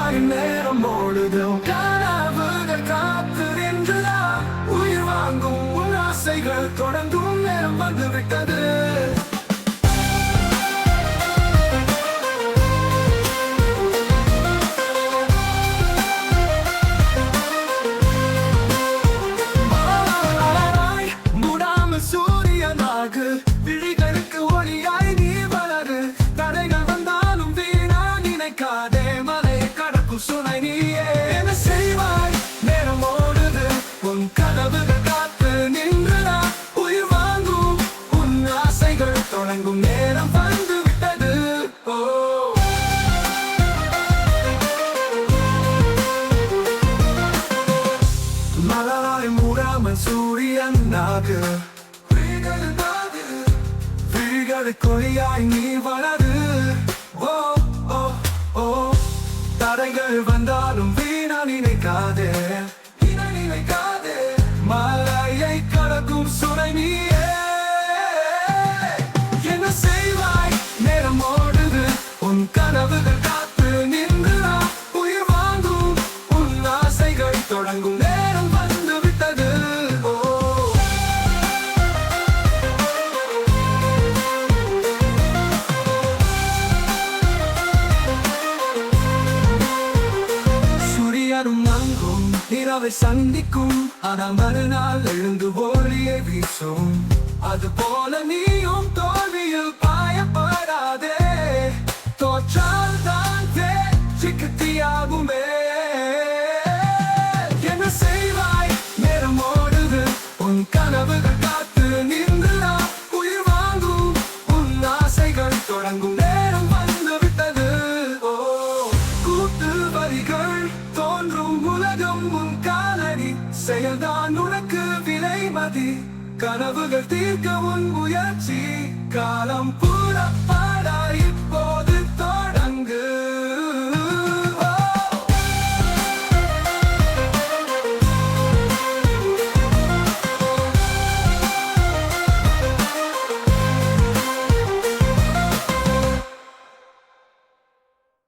மலராய் நேரம் ஓடுதும் கனவுகள் காத்து நின்றுதா உயிர் வாங்கும் உன் ஆசைகள் தொடர்ந்தும் நேரம் வந்துவிட்டது விழிகளுக்கு ஒளியாய் நீ வளரு தடைகள் வந்தாலும் வீணா நினைக்காதே மலை கடக்கும் சுனை நீயே என்ன செய்வாய் நேரம் ஓடுது உன் கனவுகள் காத்து நின்றுடா உயிர் வாங்கும் உன் ஆசைகள் தொடங்கும் நேரம் வந்து விட்டது ஓ மலராய் மூடாமல் சூரியன் நாகு கொடியாய் நீ வளரு ஓ ஓ ஓ தடைகள் வந்தாலும் வீணா நினைக்காதே மலையை கடக்கும் சுனை நீயே என்ன செய்வாய் நேரம் ஓடுது உன் கனவுகள் காத்து நின்றுடா உயிர் வாங்கும் உன் ஆசைகள் தொடங்கும் நேரம் வந்து விட்டது நிலவை சந்திக்கும் ஆனால் மறுநாள் எழுந்து ஒளியை வீசும் அது போல நீயும் தோல்வியில் பயப்படாதே தோற்றால் தான் வெற்றியாகுமே என்ன செய்வாய் நேரம் ஓடுது உன் கனவுகள் காத்து நின்றுடா உயிர் வாங்கும் உன் ஆசைகள் தொடங்கும் நேரம் வந்து விட்டது ஓ கூட்டு வரிகள் தோன்றும் உலகம் உன் காலடி செயல்தான் உனக்கு விலை மதி கனவுகள் தீர்க்க உன் முயற்சி காலம் புறப்பாடாய்